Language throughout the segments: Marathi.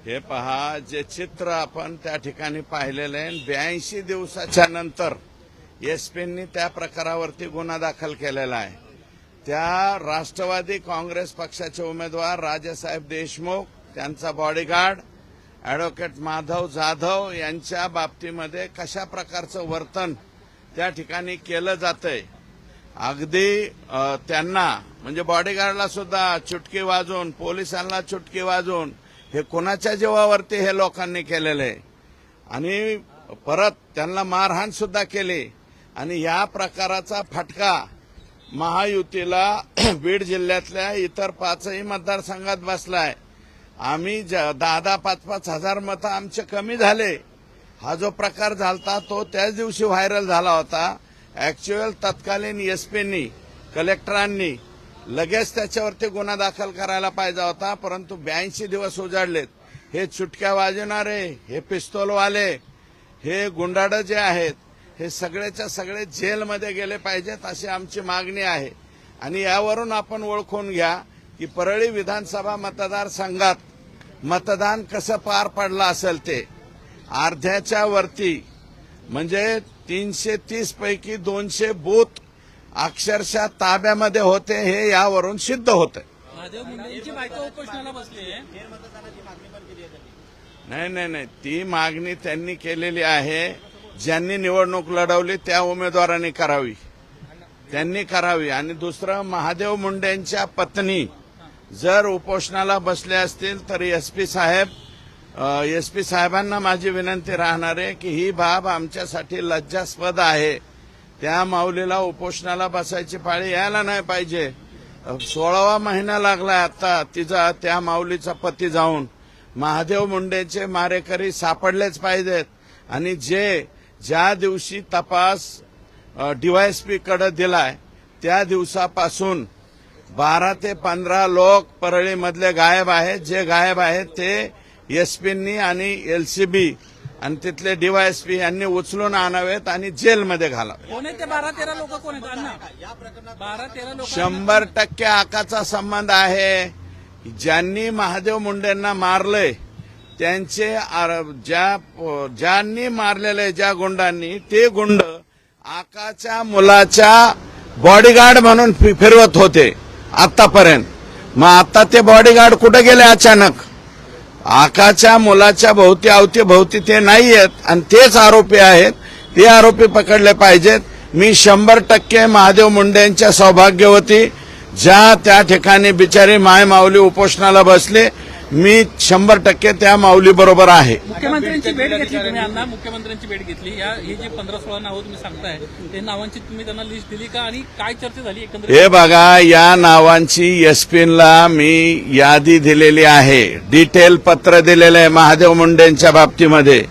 हे पहा, जे चित्र आपण त्या ठिकाणी पाहिलेलं आहे, 82 दिवसाच्या नंतर एसपींनी त्या प्रकारावरती गुन्हा दाखल केलेला आहे. त्या राष्ट्रवादी काँग्रेस पक्षाचे उमेदवार राजेसाहेब देशमुख, त्यांचा बॉडीगार्ड ॲडव्होकेट माधव जाधव यांच्या बाबतीमध्ये कशा प्रकारचं वर्तन त्या ठिकाणी केलं जातंय. अगदी त्यांना म्हणजे बॉडीगार्डला सुद्धा चुटकी वाजवून, पोलिसांना चुटकी वाजवून, हे कोणाच्या जीवावरती हे लोकांनी केलेलं आहे. आणि परत त्यांना मारहाण सुद्धा केली. आणि या प्रकाराचा फटका महायुतीला बीड जिल्ह्यातल्या इतर 5ही मतदारसंघात बसलाय. आम्ही 10-5 हजार मतं आमचे कमी झाले. हा जो प्रकार झालता तो त्याच दिवशी व्हायरल झाला होता. ऍक्च्युअल तत्कालीन एसपींनी, कलेक्टरांनी लगेच त्याच्यावरती गुन्हा दाखल करायला पाहिजे होता, परंतु 82 दिवस उजाडलेत. हे चुटक्या वाजवणारे, हे पिस्तोलवाले, हे गुंडाळं जे आहेत, हे सगळेच्या सगळे जेलमध्ये गेले पाहिजेत अशी आमची मागणी आहे. आणि यावरून आपण ओळखून घ्या की परळी विधानसभा मतदारसंघात मतदान कसं पार पडलं असेल. ते अर्ध्याच्या वरती म्हणजे 330 पैकी 200 बूथ अक्षरशः ताब्यामध्ये होते, हे यावरून सिद्ध होतं. नाही, ती मागणी त्यांनी केलेली आहे. ज्यांनी निवडणूक लढवली त्या उमेदवारांनी करावी, त्यांनी करावी. आणि दुसरं, महादेव मुंडेंच्या पत्नी जर उपोषणाला बसले असतील तर एसपी साहेबांना माझी विनंती राहणार आहे की ही बाब आमच्यासाठी लज्जास्पद आहे. त्या माऊलीला उपोषणाला बसायची पाळी यायला नाही पाहिजे. 16वा महिना लागलाय आता तिचा, त्या माऊलीचा पती जाऊन. महादेव मुंडेचे मारेकरी सापडलेच पाहिजेत. आणि ज्या दिवशी तपास डीवायएसपी कडे दिलाय त्या दिवसापासून 12 ते 15 लोक परळीमधले गायब आहेत. जे गायब आहेत ते एसपींनी आणि एलसीबी आणि तिथले डीवायएसपी यांनी उचलून आणावेत आणि जेलमध्ये घालावे. 12-13 लोक कोण आहेत अण्णा? 12-13 लोक 100% आकाचा संबंध आहे. ज्यांनी महादेव मुंडेंना मारलंय त्यांचे, ज्यांनी मारलेले ज्या गुंडांनी, ते गुंड आकाच्या मुलाच्या बॉडीगार्ड म्हणून फिरवत होते आतापर्यंत. मग आता ते बॉडीगार्ड कुठे गेले अचानक? आकाच्या मुलाच्या अवतीभोवती ते नाहीयेत आणि तेच आरोपी आहेत. ते आरोपी पकडले पाहिजेत. मी 100% महादेव मुंडेंच्या सौभाग्यवती ज्या त्या ठिकाणी बिचारी माय माऊली उपोषणाला बसले, मी 100% त्या माऊली बरोबर आहे. मुख्यमंत्र्यांची भेट घेतली तुम्ही अण्णा? मुख्यमंत्र्यांची भेट घेतली. हे जे 15-16 नावं तुम्ही सांगताय, ते नावांची तुम्ही त्यांना लिस्ट दिली का? आणि काय चर्चा झाली एकंदरीत? हे बघा, या नावांची एसपीला मी यादी दिलेली आहे, डिटेल पत्र दिलेलं आहे. महादेव मुंडेंच्या बाबतीमध्ये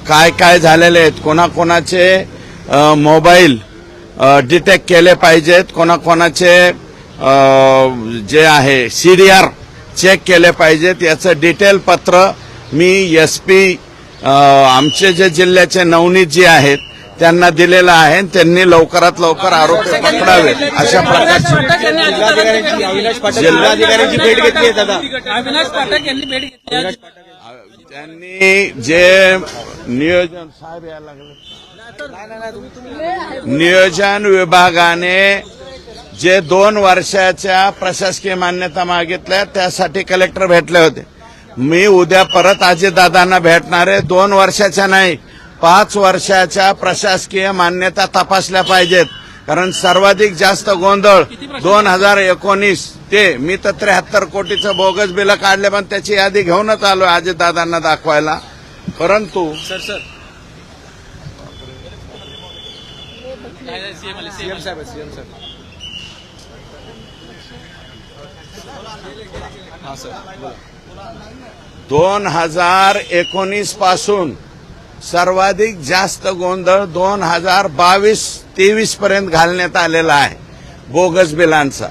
काय काय झालेले आहेत, कोणाकोणाचे मोबाईल डिटेक्ट केले पाहिजेत, कोणाकोणाचे जे आहे सीडीआर चेक केले पाहिजेत, याचं डिटेल पत्र मी एसपी आमचे जे जिल्ह्याचे नवनीतजी आहेत त्यांना दिलेलं आहे. त्यांनी लवकरात लवकर आरोपी पकडावे अशा प्रकारची जिल्हाधिकाऱ्यांची भेट घेतली दादा. अविनाश पाठक यांनी भेट घेतली. त्यांनी जे नियोजन साहेब यायला लागले, नियोजन विभागाने जे 2 वर्षाच्या प्रशासकीय मान्यता मागितल्या त्यासाठी कलेक्टर भेटले होते. मी उद्या परत अजितदादांना भेटणार आहे. 2 वर्षाच्या नाही, 5 वर्षाच्या प्रशासकीय मान्यता तपासल्या पाहिजेत. कारण सर्वाधिक जास्त गोंधळ 2019 ते मी तर 73 कोटीचं बोगस बिल काढले, पण त्याची यादी घेऊनच आलोय अजितदादांना दाखवायला. परंतु सीएम साहेब 2019 पासून सर्वाधिक जास्त गोंधळ 2022-23 पर्यंत घालण्यात आलेला आहे बोगस बिलांचा.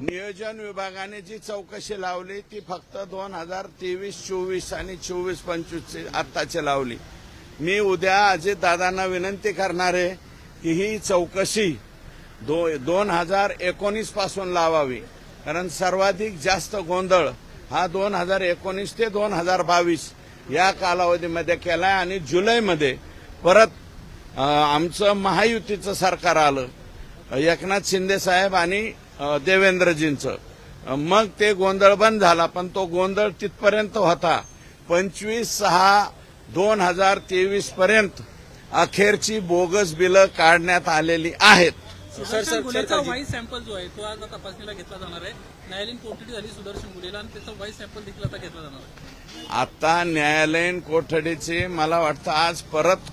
नियोजन विभागाने जी चौकशी लावली ती फक्त 2023-24 आणि 24-25 आत्ताची लावली. मी उद्या अजितदादांना विनंती करणार आहे की ही चौकशी 2019 पासून लावावी. कारण सर्वाधिक जास्त गोंधळ हा 2019 ते 2022 या कालावधीमध्ये केलाय आणि जुलैमध्ये परत आमचं महायुतीचं सरकार आलं, एकनाथ शिंदे साहेब आणि देवेंद्रजींचं. मग ते गोंधळ बंद झाला, पण तो गोंधळ तिथपर्यंत होता. 25/6/2023 पर्यंत अखेरची बोगस बिलं काढण्यात आलेली आहेत. सुदर्शन गुन्ह्याचा व्हाईस सॅम्पल जो आहे तो आज तपासणीला घेतला जाणार आहे. न्यायालयीन कोठडी झाली सुदर्शन गुन्हेला आणि त्याचा व्हाईस सॅम्पल देखील आता घेतला जाणार आहे. आता न्यायालयीन कोठडीची मला वाटतं आज परत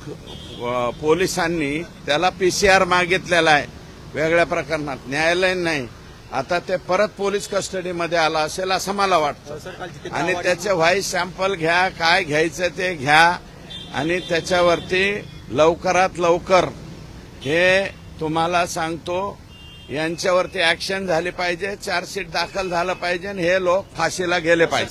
पोलिसांनी त्याला PCR मागितलेला आहे वेगळ्या प्रकरणात, न्यायालयीन नाही. आता ते परत पोलीस कस्टडीमध्ये आला असेल असं मला वाटतं आणि त्याचे व्हाईस सॅम्पल घ्या, काय घ्यायचं ते घ्या आणि त्याच्यावरती लवकरात लवकर हे तुम्हाला सांगतो यांच्यावरती ऍक्शन झाली पाहिजे, चार्जशीट दाखल झालं पाहिजे आणि हे लोक फाशीला गेले पाहिजे.